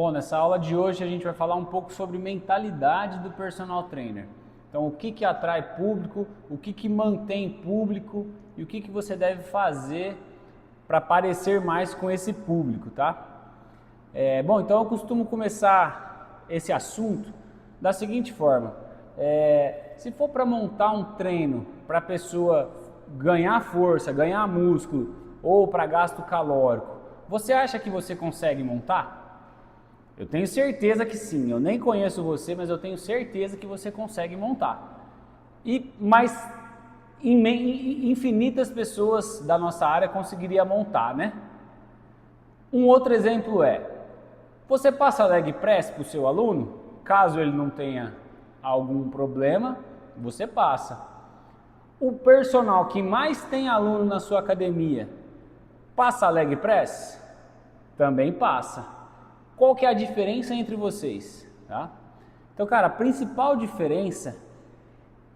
Bom, nessa aula de hoje a gente vai falar um pouco sobre mentalidade do personal trainer. Então, o que atrai público, o que mantém público e o que você deve fazer para parecer mais com esse público, tá? Bom, então eu costumo começar esse assunto da seguinte forma. Se for para montar um treino para a pessoa ganhar força, ganhar músculo ou para gasto calórico, você acha que você consegue montar? Eu tenho certeza que sim, eu nem conheço você, mas eu tenho certeza que você consegue montar. Mas infinitas pessoas da nossa área conseguiriam montar, né? Um outro exemplo você passa leg press para o seu aluno? Caso ele não tenha algum problema, você passa. O personal que mais tem aluno na sua academia, passa leg press? Também passa. Qual que é a diferença entre vocês? Tá? Então, cara, a principal diferença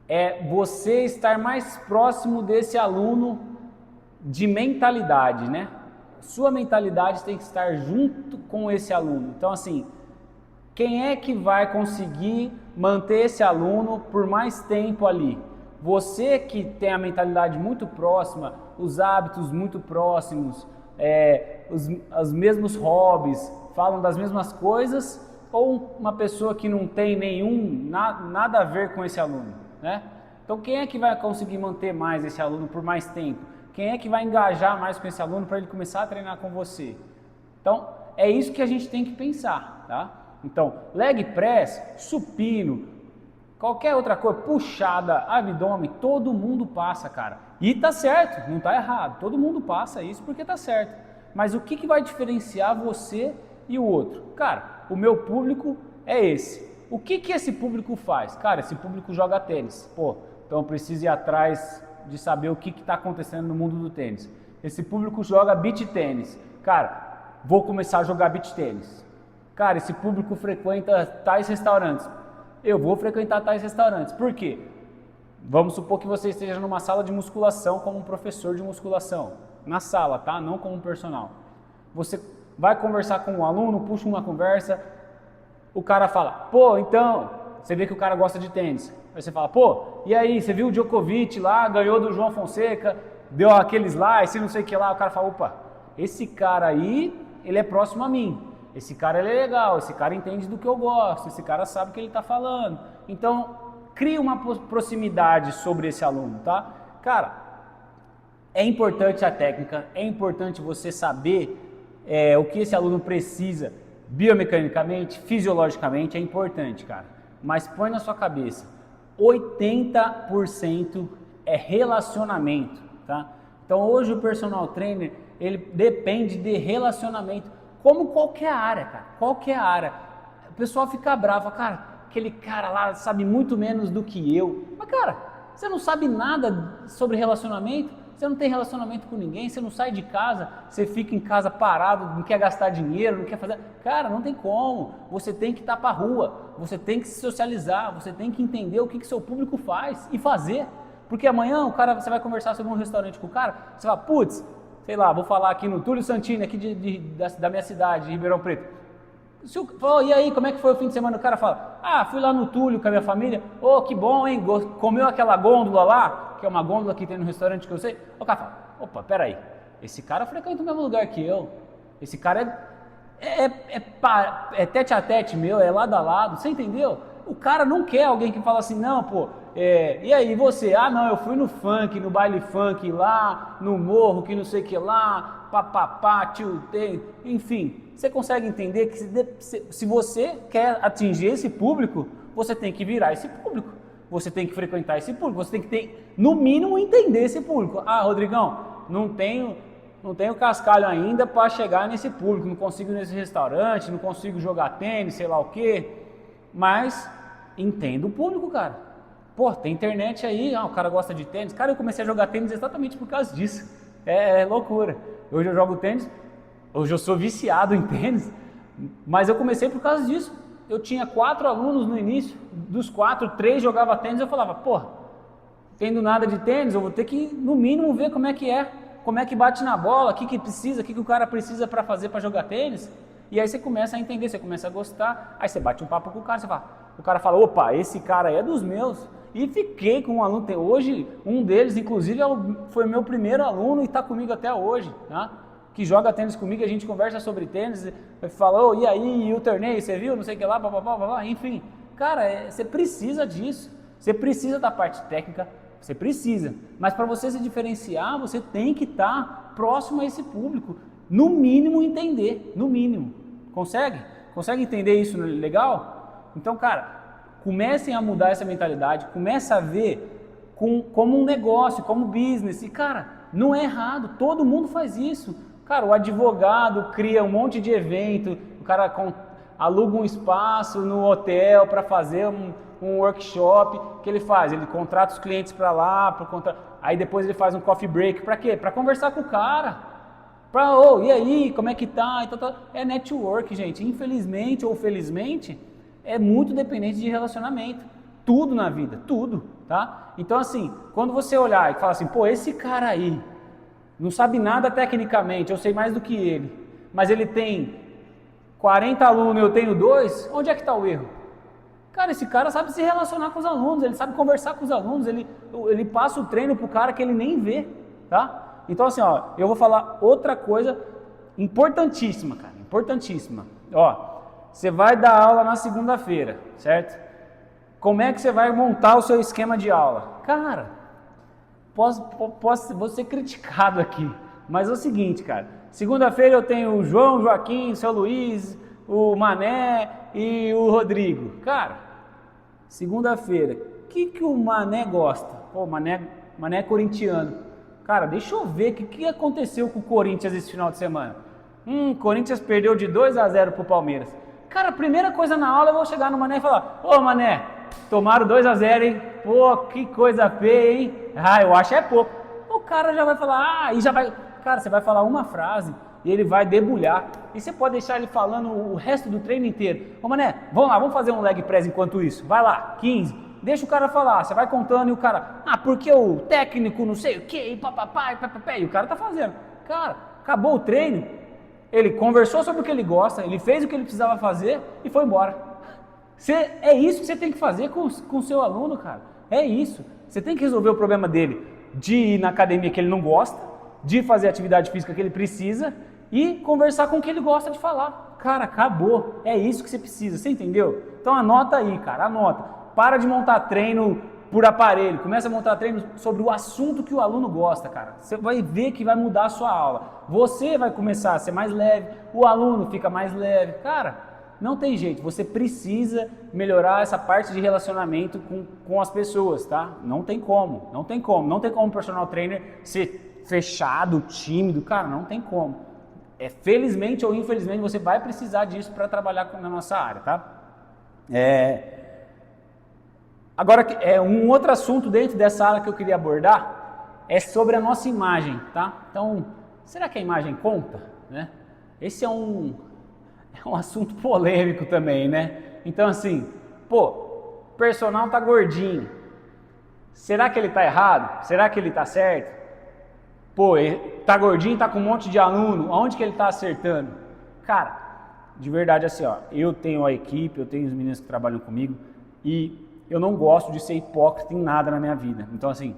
é você estar mais próximo desse aluno de mentalidade, né? Sua mentalidade tem que estar junto com esse aluno. Então, assim, quem é que vai conseguir manter esse aluno por mais tempo ali? Você que tem a mentalidade muito próxima, os hábitos muito próximos, os mesmos hobbies, falam das mesmas coisas, ou uma pessoa que não tem nada a ver com esse aluno, né? Então quem é que vai conseguir manter mais esse aluno por mais tempo? Quem é que vai engajar mais com esse aluno para ele começar a treinar com você? Então é isso que a gente tem que pensar, tá? Então leg press, supino, qualquer outra coisa, puxada, abdômen, todo mundo passa, cara. E tá certo, não tá errado, todo mundo passa isso porque tá certo. Mas o que vai diferenciar você e o outro? Cara, o meu público é esse. O que esse público faz? Cara, esse público joga tênis. Pô, então eu preciso ir atrás de saber o que está acontecendo no mundo do tênis. Esse público joga beach tênis. Cara, vou começar a jogar beach tênis. Cara, esse público frequenta tais restaurantes. Eu vou frequentar tais restaurantes. Por quê? Vamos supor que você esteja numa sala de musculação como um professor de musculação. Na sala, tá? Não como um personal. Você vai conversar com um aluno, puxa uma conversa, o cara fala, pô, então, você vê que o cara gosta de tênis. Aí você fala, pô, e aí, você viu o Djokovic lá, ganhou do João Fonseca, deu aquele slice, não sei o que lá. O cara fala, opa, esse cara aí, ele é próximo a mim. Esse cara ele é legal, esse cara entende do que eu gosto, esse cara sabe o que ele está falando. Então, cria uma proximidade sobre esse aluno, tá? Cara, é importante a técnica, é importante você saber o que esse aluno precisa biomecanicamente, fisiologicamente, é importante, cara. Mas põe na sua cabeça, 80% é relacionamento, tá? Então hoje o personal trainer, ele depende de relacionamento, como qualquer área, cara, qualquer área. O pessoal fica bravo, cara, aquele cara lá sabe muito menos do que eu. Mas cara, você não sabe nada sobre relacionamento? Você não tem relacionamento com ninguém, você não sai de casa, você fica em casa parado, não quer gastar dinheiro, não quer fazer... Cara, não tem como. Você tem que estar para a rua, você tem que se socializar, você tem que entender o que seu público faz e fazer. Porque amanhã você vai conversar sobre um restaurante com o cara, você fala, putz, sei lá, vou falar aqui no Túlio Santini, aqui da minha cidade, de Ribeirão Preto. E aí, como é que foi o fim de semana? O cara fala, fui lá no Túlio com a minha família, que bom, hein, comeu aquela gôndola lá, que é uma gôndola que tem no restaurante que eu sei. O cara fala, opa, peraí, esse cara frequenta o mesmo lugar que eu, esse cara é tete a tete meu, é lado a lado, você entendeu? O cara não quer alguém que fala assim, não, pô, e aí você? Não, eu fui no funk, no baile funk lá, no morro, que não sei o que lá, papapá, tiltei, enfim. Você consegue entender que se você quer atingir esse público, você tem que virar esse público, você tem que frequentar esse público, você tem que ter, no mínimo, entender esse público. Rodrigão, não tenho cascalho ainda para chegar nesse público, não consigo ir nesse restaurante, não consigo jogar tênis, sei lá o quê, mas entenda o público, cara. Pô, tem internet aí, o cara gosta de tênis. Cara, eu comecei a jogar tênis exatamente por causa disso. É loucura. Hoje eu jogo tênis, hoje eu sou viciado em tênis, mas eu comecei por causa disso. Eu tinha 4 alunos no início, dos 4, 3 jogavam tênis, eu falava, porra, tendo nada de tênis, eu vou ter que, no mínimo, ver como é que bate na bola, o que precisa, o que o cara precisa para fazer para jogar tênis. E aí você começa a entender, você começa a gostar, aí você bate um papo com o cara, o cara fala, opa, esse cara aí é dos meus. E fiquei com um aluno, hoje um deles, inclusive, foi meu primeiro aluno e está comigo até hoje, tá? Que joga tênis comigo, a gente conversa sobre tênis, falou, e aí, e o torneio, você viu, não sei o que lá, blá, blá, blá, blá, enfim. Cara, você precisa disso, você precisa da parte técnica, você precisa, mas para você se diferenciar, você tem que estar próximo a esse público, no mínimo entender, no mínimo. Consegue? Consegue entender isso legal? Então, cara, comecem a mudar essa mentalidade, comece a ver como um negócio, como business. E, cara, não é errado, todo mundo faz isso. Cara, o advogado cria um monte de evento, o cara aluga um espaço no hotel para fazer um workshop. O que ele faz? Ele contrata os clientes para lá, aí depois ele faz um coffee break. Para quê? Para conversar com o cara. E aí, como é que tá? É network, gente. Infelizmente ou felizmente, é muito dependente de relacionamento. Tudo na vida, tudo, tá? Então, assim, quando você olhar e falar assim, pô, esse cara aí não sabe nada tecnicamente, eu sei mais do que ele, mas ele tem 40 alunos e eu tenho 2, onde é que está o erro? Cara, esse cara sabe se relacionar com os alunos, ele sabe conversar com os alunos, ele passa o treino pro cara que ele nem vê, tá? Então, assim, ó, eu vou falar outra coisa importantíssima, cara, importantíssima. Ó, você vai dar aula na segunda-feira, certo? Como é que você vai montar o seu esquema de aula? Cara, vou ser criticado aqui, mas é o seguinte, cara. Segunda-feira eu tenho o João, o Joaquim, o seu Luiz, o Mané e o Rodrigo. Cara, segunda-feira, o que o Mané gosta? Pô, Mané é corintiano. Cara, deixa eu ver o que aconteceu com o Corinthians esse final de semana. Corinthians perdeu de 2-0 pro Palmeiras. Cara, a primeira coisa na aula eu vou chegar no Mané e falar, ô Mané, tomaram 2-0, hein? Pô, que coisa feia, hein? Eu acho é pouco. O cara já vai falar, Cara, você vai falar uma frase e ele vai debulhar. E você pode deixar ele falando o resto do treino inteiro. Ô Mané, vamos lá, vamos fazer um leg press enquanto isso. Vai lá, 15. Deixa o cara falar, você vai contando e o cara, porque o técnico não sei o que, e papapá, e o cara tá fazendo. Cara, acabou o treino, ele conversou sobre o que ele gosta, ele fez o que ele precisava fazer e foi embora. É isso que você tem que fazer com o seu aluno, cara. É isso. Você tem que resolver o problema dele de ir na academia que ele não gosta, de fazer a atividade física que ele precisa e conversar com o que ele gosta de falar. Cara, acabou. É isso que você precisa, você entendeu? Então anota aí, cara, anota. Para de montar treino por aparelho, começa a montar treino sobre o assunto que o aluno gosta, cara. Você vai ver que vai mudar a sua aula. Você vai começar a ser mais leve, o aluno fica mais leve. Cara, não tem jeito, você precisa melhorar essa parte de relacionamento com as pessoas, tá? Não tem como o personal trainer ser fechado, tímido, cara, não tem como. Felizmente ou infelizmente você vai precisar disso para trabalhar na nossa área, tá? Agora, um outro assunto dentro dessa área que eu queria abordar é sobre a nossa imagem, tá? Então, será que a imagem conta, né? Esse é um assunto polêmico também, né? Então, assim, o personal tá gordinho. Será que ele tá errado? Será que ele tá certo? Ele tá gordinho, tá com um monte de aluno, aonde que ele tá acertando? Cara, de verdade, assim, ó, eu tenho a equipe, eu tenho os meninos que trabalham comigo e eu não gosto de ser hipócrita em nada na minha vida. Então, assim,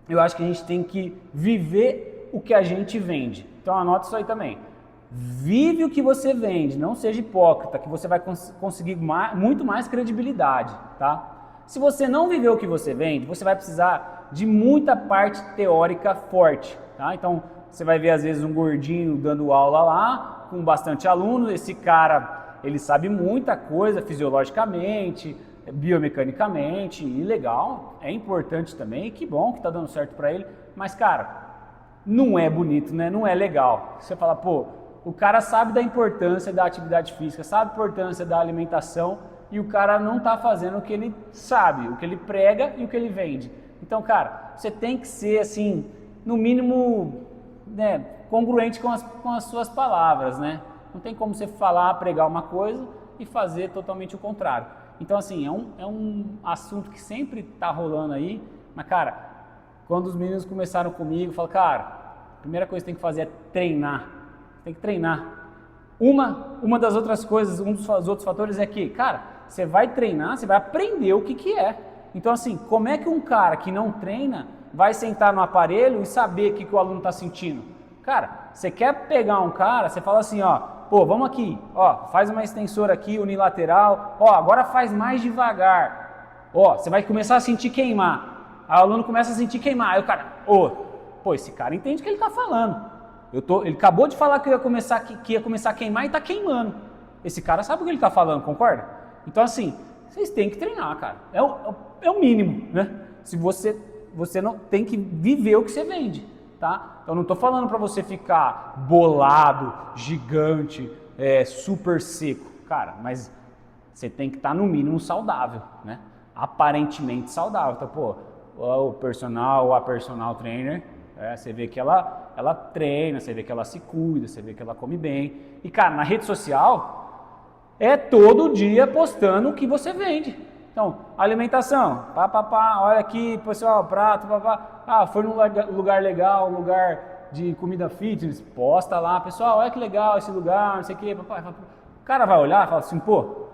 eu acho que a gente tem que viver o que a gente vende. Então, anota isso aí também. Vive o que você vende, não seja hipócrita, que você vai conseguir muito mais credibilidade, tá? Se você não viver o que você vende, você vai precisar de muita parte teórica forte, tá? Então, você vai ver às vezes um gordinho dando aula lá, com bastante alunos, esse cara, ele sabe muita coisa fisiologicamente, biomecanicamente, e legal, é importante também, que bom que tá dando certo para ele, mas cara, não é bonito, né? Não é legal. Você fala, o cara sabe da importância da atividade física, sabe a importância da alimentação e o cara não tá fazendo o que ele sabe, o que ele prega e o que ele vende. Então, cara, você tem que ser assim, no mínimo, né, congruente com as suas palavras, né? Não tem como você falar, pregar uma coisa e fazer totalmente o contrário. Então, assim, é um assunto que sempre tá rolando aí, mas, cara, quando os meninos começaram comigo, eu falo, cara, a primeira coisa que tem que fazer é treinar. Tem que treinar. Uma das outras coisas, um dos outros fatores é que, cara, você vai treinar, você vai aprender o que é. Então, assim, como é que um cara que não treina vai sentar no aparelho e saber o que o aluno está sentindo? Cara, você quer pegar um cara, você fala assim, ó, pô, vamos aqui, ó, faz uma extensora aqui unilateral, ó, agora faz mais devagar, ó, você vai começar a sentir queimar. Aí o aluno começa a sentir queimar, aí o cara, pô, esse cara entende o que ele está falando. Ele acabou de falar que ia começar a queimar e está queimando. Esse cara sabe o que ele está falando, concorda? Então, assim, vocês têm que treinar, cara. É o mínimo, né? Se você não tem que viver o que você vende, tá? Então, não estou falando para você ficar bolado, gigante, super seco, cara. Mas você tem que estar no mínimo saudável, né? Aparentemente saudável. Então, pô, o personal ou a personal trainer, você vê que ela treina, você vê que ela se cuida, você vê que ela come bem. E, cara, na rede social, é todo dia postando o que você vende. Então, alimentação, olha aqui, pessoal, prato, foi num lugar legal, lugar de comida fitness, posta lá, pessoal, olha que legal esse lugar, não sei o que, O cara vai olhar e fala assim, pô,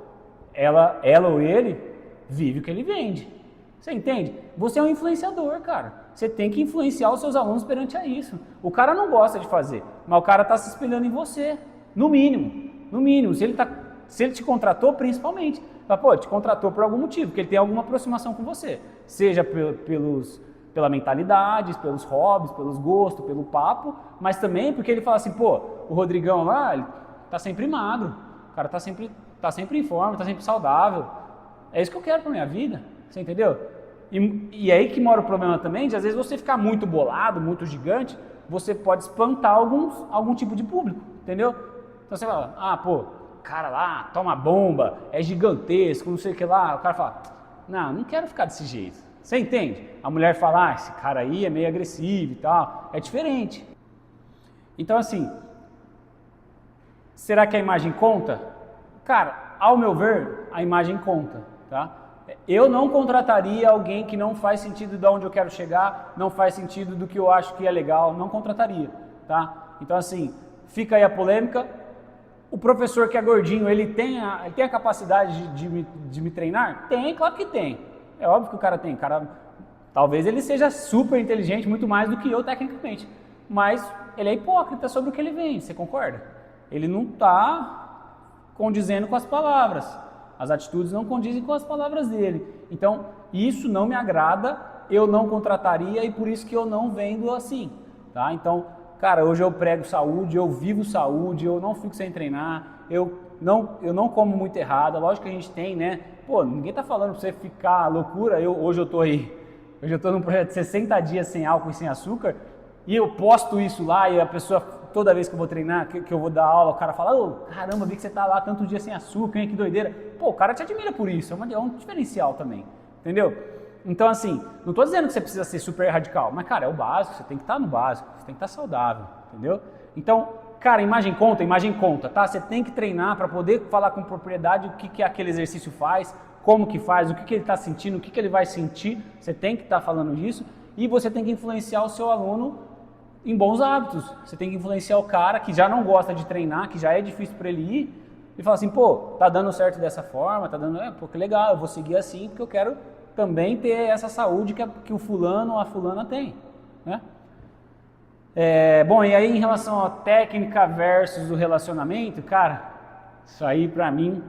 ela ou ele vive o que ele vende. Você entende? Você é um influenciador, cara. Você tem que influenciar os seus alunos perante a isso. O cara não gosta de fazer, mas o cara está se espelhando em você, no mínimo. No mínimo, se ele te contratou, principalmente. Pô, te contratou por algum motivo, porque ele tem alguma aproximação com você. Seja pela mentalidade, pelos hobbies, pelos gostos, pelo papo, mas também porque ele fala assim, pô, o Rodrigão lá, ele tá sempre magro, o cara tá sempre em forma, tá sempre saudável. É isso que eu quero pra minha vida, você entendeu? E aí que mora o problema também, de às vezes você ficar muito bolado, muito gigante, você pode espantar algum tipo de público, entendeu? Então você fala, pô, cara lá, toma bomba, é gigantesco, não sei o que lá. O cara fala, não quero ficar desse jeito. Você entende? A mulher fala, esse cara aí é meio agressivo e tal. É diferente. Então, assim, será que a imagem conta? Cara, ao meu ver, a imagem conta, tá? Eu não contrataria alguém que não faz sentido de onde eu quero chegar, não faz sentido do que eu acho que é legal, não contrataria, tá? Então, assim, fica aí a polêmica. O professor que é gordinho, ele tem a capacidade de me treinar? Tem, claro que tem. É óbvio que o cara tem. Talvez ele seja super inteligente, muito mais do que eu tecnicamente. Mas ele é hipócrita sobre o que ele vende, você concorda? Ele não está condizendo com as palavras. As atitudes não condizem com as palavras dele. Então, isso não me agrada, eu não contrataria e por isso que eu não vendo assim, tá? Então, cara, hoje eu prego saúde, eu vivo saúde, eu não fico sem treinar, eu não como muito errado, lógico que a gente tem, né? Pô, ninguém tá falando pra você ficar loucura, hoje eu tô num projeto de 60 dias sem álcool e sem açúcar, e eu posto isso lá e a pessoa, toda vez que eu vou treinar, que eu vou dar aula, o cara fala, caramba, vi que você tá lá tantos dias sem açúcar, hein, que doideira. Pô, o cara te admira por isso, é um diferencial também, entendeu? Então, assim, não estou dizendo que você precisa ser super radical, mas, cara, é o básico, você tem que estar no básico, você tem que estar saudável, entendeu? Então, cara, imagem conta, tá? Você tem que treinar para poder falar com propriedade o que aquele exercício faz, como que faz, o que ele está sentindo, o que ele vai sentir, você tem que estar falando disso e você tem que influenciar o seu aluno em bons hábitos. Você tem que influenciar o cara que já não gosta de treinar, que já é difícil para ele ir, e falar assim, pô, tá dando certo dessa forma, tá dando, pô, que legal, eu vou seguir assim porque eu quero também ter essa saúde que o fulano ou a fulana tem, né? Bom, e aí em relação à técnica versus o relacionamento, cara, isso aí pra mim,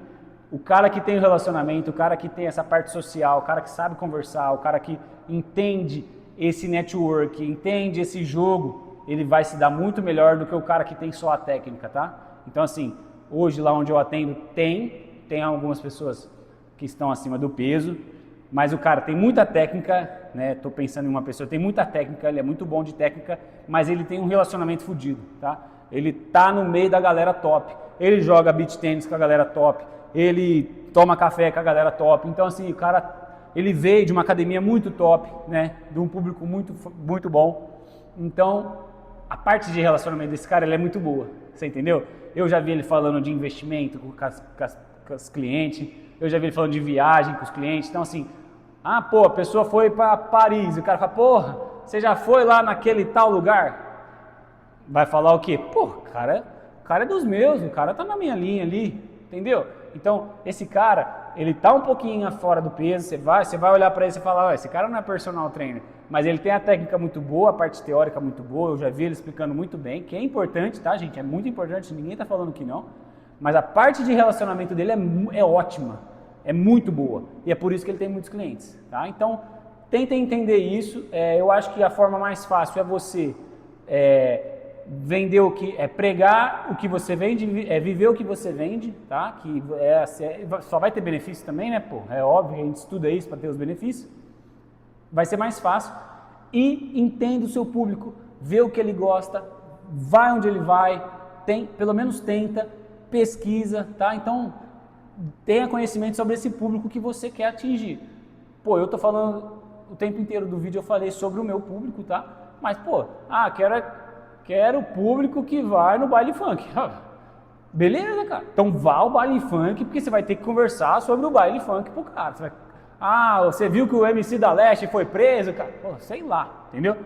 o cara que tem o relacionamento, o cara que tem essa parte social, o cara que sabe conversar, o cara que entende esse network, entende esse jogo, ele vai se dar muito melhor do que o cara que tem só a técnica, tá? Então assim, hoje lá onde eu atendo tem algumas pessoas que estão acima do peso, mas o cara tem muita técnica, né? Tô pensando em uma pessoa, tem muita técnica, ele é muito bom de técnica, mas ele tem um relacionamento fodido, tá? Ele tá no meio da galera top, ele joga beach tênis com a galera top, ele toma café com a galera top, então assim, o cara, ele veio de uma academia muito top, né? De um público muito, muito bom, então a parte de relacionamento desse cara, ela é muito boa, você entendeu? Eu já vi ele falando de investimento com os clientes, eu já vi ele falando de viagem com os clientes, então assim, pô, a pessoa foi para Paris, e o cara fala, porra, você já foi lá naquele tal lugar? Vai falar o quê? Pô, o cara cara é dos meus, o cara tá na minha linha ali, entendeu? Então, esse cara, ele tá um pouquinho fora do peso, você vai olhar para ele e falar, esse cara não é personal trainer, mas ele tem a técnica muito boa, a parte teórica muito boa, eu já vi ele explicando muito bem, que é importante, tá, gente? É muito importante, ninguém tá falando que não, mas a parte de relacionamento dele é ótima, é muito boa, e é por isso que ele tem muitos clientes, tá? Então, tentem entender isso, eu acho que a forma mais fácil é você vender pregar o que você vende, viver o que você vende, tá? Que só vai ter benefício também, né, pô? É óbvio que a gente estuda isso para ter os benefícios. Vai ser mais fácil. E entenda o seu público, vê o que ele gosta, vai onde ele vai, pelo menos tenta, pesquisa, tá? Então, tenha conhecimento sobre esse público que você quer atingir. Pô, eu tô falando o tempo inteiro do vídeo, eu falei sobre o meu público, tá? Mas, pô, quero o público que vai no baile funk. Beleza, cara. Então vá ao baile funk, porque você vai ter que conversar sobre o baile funk pro cara. Você viu que o MC da Leste foi preso, cara? Pô, sei lá, entendeu?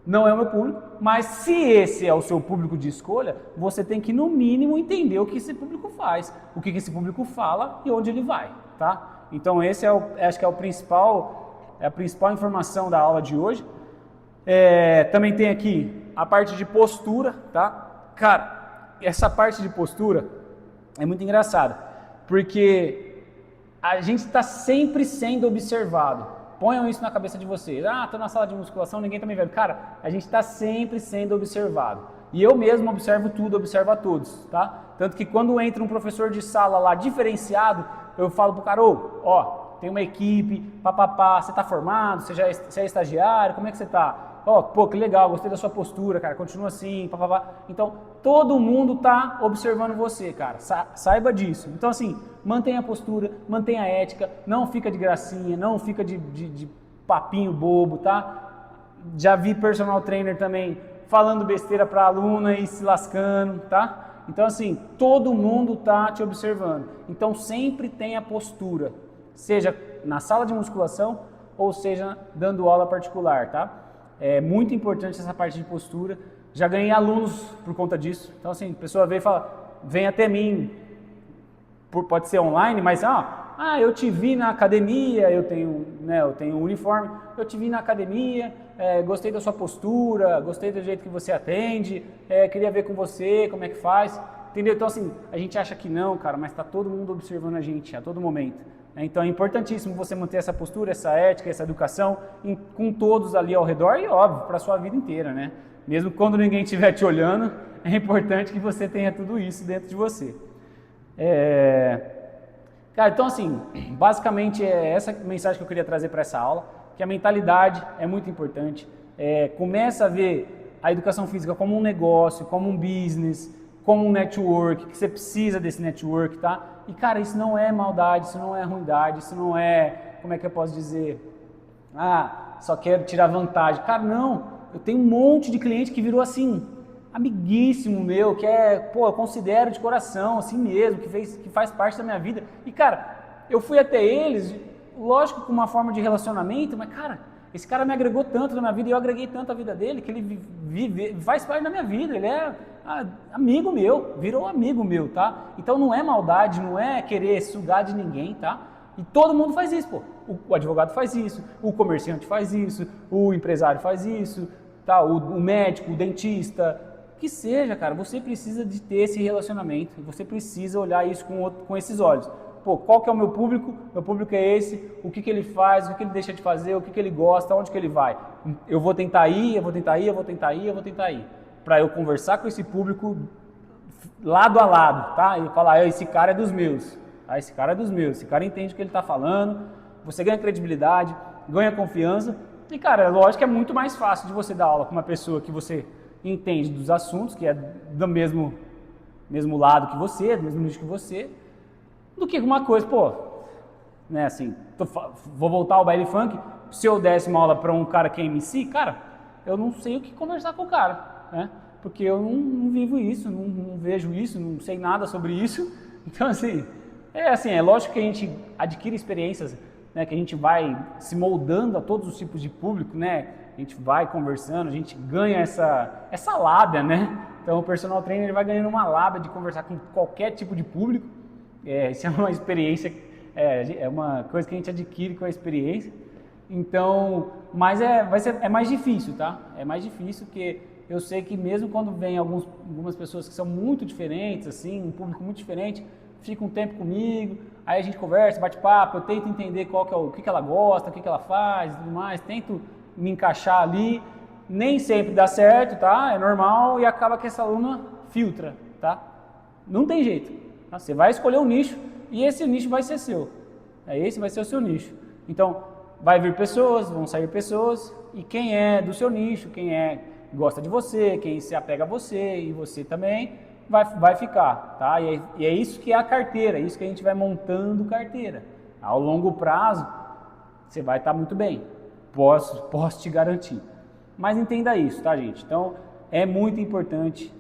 Não é o meu público, mas se esse é o seu público de escolha, você tem que, no mínimo, entender o que esse público faz, o que esse público fala e onde ele vai, tá? Então esse acho que é a principal informação da aula de hoje. Também tem aqui a parte de postura, tá? Cara, essa parte de postura é muito engraçada, porque a gente está sempre sendo observado. Ponham isso na cabeça de vocês. Tô na sala de musculação, ninguém tá me vendo. Cara, a gente está sempre sendo observado. E eu mesmo observo tudo, observo a todos, tá? Tanto que quando entra um professor de sala lá diferenciado, eu falo pro cara, tem uma equipe, papapá, você tá formado, você é estagiário, como é que você tá? Pô, que legal, gostei da sua postura, cara, continua assim, papapá. Então, todo mundo tá observando você, cara, saiba disso. Então, assim, mantenha a postura, mantenha a ética, não fica de gracinha, não fica de papinho bobo, tá? Já vi personal trainer também falando besteira pra aluna e se lascando, tá? Então, assim, todo mundo tá te observando. Então, sempre tenha postura, seja na sala de musculação ou seja dando aula particular, tá? É muito importante essa parte de postura. Já ganhei alunos por conta disso. Então, assim, a pessoa vem e fala, vem até mim, pode ser online, mas eu te vi na academia, eu tenho um uniforme, eu te vi na academia, gostei da sua postura, gostei do jeito que você atende, queria ver com você, como é que faz, entendeu? Então, assim, a gente acha que não, cara, mas está todo mundo observando a gente a todo momento. Então é importantíssimo você manter essa postura, essa ética, essa educação com todos ali ao redor e, óbvio, para a sua vida inteira, né? Mesmo quando ninguém estiver te olhando, é importante que você tenha tudo isso dentro de você. Cara, então assim, basicamente é essa mensagem que eu queria trazer para essa aula, que a mentalidade é muito importante. Começa a ver a educação física como um negócio, como um business, como um network, que você precisa desse network, tá? E, cara, isso não é maldade, isso não é ruindade, isso não é, como é que eu posso dizer? Só quero tirar vantagem. Cara, não, eu tenho um monte de cliente que virou assim, amiguíssimo meu, que eu considero de coração, assim mesmo, que faz parte da minha vida. E, cara, eu fui até eles, lógico, com uma forma de relacionamento, mas, cara, esse cara me agregou tanto na minha vida e eu agreguei tanto a vida dele que ele faz parte da minha vida, ele é amigo meu, virou amigo meu, tá? Então não é maldade, não é querer sugar de ninguém, tá? E todo mundo faz isso, pô. O advogado faz isso, o comerciante faz isso, o empresário faz isso, tá? O médico, o dentista, que seja, cara, você precisa de ter esse relacionamento, você precisa olhar isso com esses olhos. Pô, qual que é o meu público? Meu público é esse, o que ele faz, o que ele deixa de fazer, o que ele gosta, onde que ele vai. Eu vou tentar ir, eu vou tentar ir, eu vou tentar ir, eu vou tentar ir. Para eu conversar com esse público lado a lado, tá? E falar, esse cara é dos meus, tá? Esse cara é dos meus, esse cara entende o que ele está falando, você ganha credibilidade, ganha confiança. E, cara, lógico que é muito mais fácil de você dar aula com uma pessoa que você entende dos assuntos, que é do mesmo lado que você, do mesmo nicho que você, do que uma coisa, né, assim, vou voltar ao baile funk, se eu desse uma aula para um cara que é MC, cara, eu não sei o que conversar com o cara, né, porque eu não vivo isso, não vejo isso, não sei nada sobre isso, então assim, é lógico que a gente adquire experiências, né, que a gente vai se moldando a todos os tipos de público, né, A gente vai conversando, a gente ganha essa lábia, né? Então o personal trainer ele vai ganhando uma lábia de conversar com qualquer tipo de público. Isso é uma experiência, é uma coisa que a gente adquire com a experiência. Então, mas é mais difícil, tá? É mais difícil porque eu sei que mesmo quando vem algumas pessoas que são muito diferentes, assim, um público muito diferente, fica um tempo comigo, aí a gente conversa, bate papo, eu tento entender o que ela gosta, o que ela faz e tudo mais, tento me encaixar ali, nem sempre dá certo, tá? É normal e acaba que essa aluna filtra, tá? Não tem jeito, tá? Você vai escolher um nicho e esse nicho vai ser seu, esse vai ser o seu nicho. Então, vai vir pessoas, vão sair pessoas e quem é do seu nicho, quem gosta de você, quem se apega a você e você também, vai ficar, tá? E é isso que é a carteira, é isso que a gente vai montando carteira. Ao longo prazo, você vai estar muito bem, posso te garantir. Mas entenda isso, tá, gente? Então, é muito importante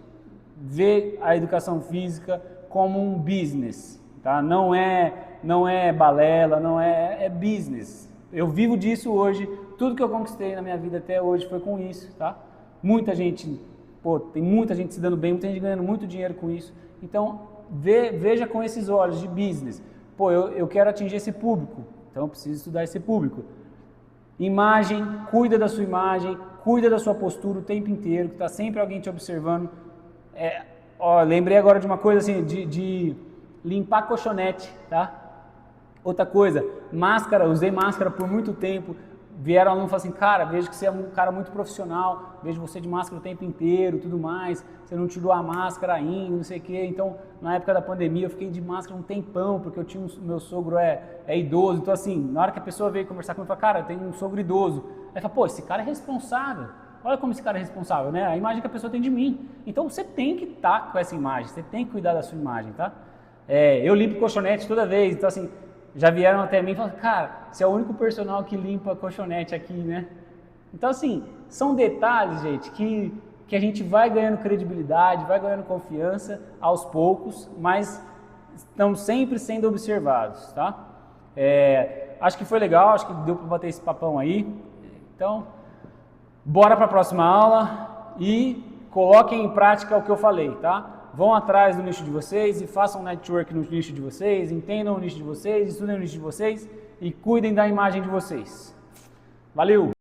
ver a educação física como um business, tá? Não é balela, é business. Eu vivo disso hoje, tudo que eu conquistei na minha vida até hoje foi com isso, tá? Muita gente, tem muita gente se dando bem, muita gente ganhando muito dinheiro com isso. Então, veja com esses olhos de business. Eu quero atingir esse público, então eu preciso estudar esse público. Imagem, cuida da sua imagem, cuida da sua postura o tempo inteiro, que está sempre alguém te observando. Lembrei agora de uma coisa assim, de limpar colchonete, tá? Outra coisa, máscara, usei máscara por muito tempo. Vieram alunos e falaram assim, cara, vejo que você é um cara muito profissional, vejo você de máscara o tempo inteiro, tudo mais, você não tirou a máscara ainda, não sei o quê. Então, na época da pandemia, eu fiquei de máscara um tempão, porque meu sogro é idoso. Então, assim, na hora que a pessoa veio conversar comigo, eu falei, cara, eu tenho um sogro idoso. Aí fala, esse cara é responsável. Olha como esse cara é responsável, né? A imagem que a pessoa tem de mim. Então, você tem que estar com essa imagem, você tem que cuidar da sua imagem, tá? Eu limpo colchonete toda vez, então, assim, já vieram até mim e falaram, cara, você é o único personal que limpa colchonete aqui, né? Então, assim, são detalhes, gente, que a gente vai ganhando credibilidade, vai ganhando confiança aos poucos, mas estão sempre sendo observados, tá? Acho que foi legal, acho que deu para bater esse papão aí. Então, bora para a próxima aula e coloquem em prática o que eu falei, tá? Vão atrás do nicho de vocês e façam network no nicho de vocês, entendam o nicho de vocês, estudem o nicho de vocês e cuidem da imagem de vocês. Valeu!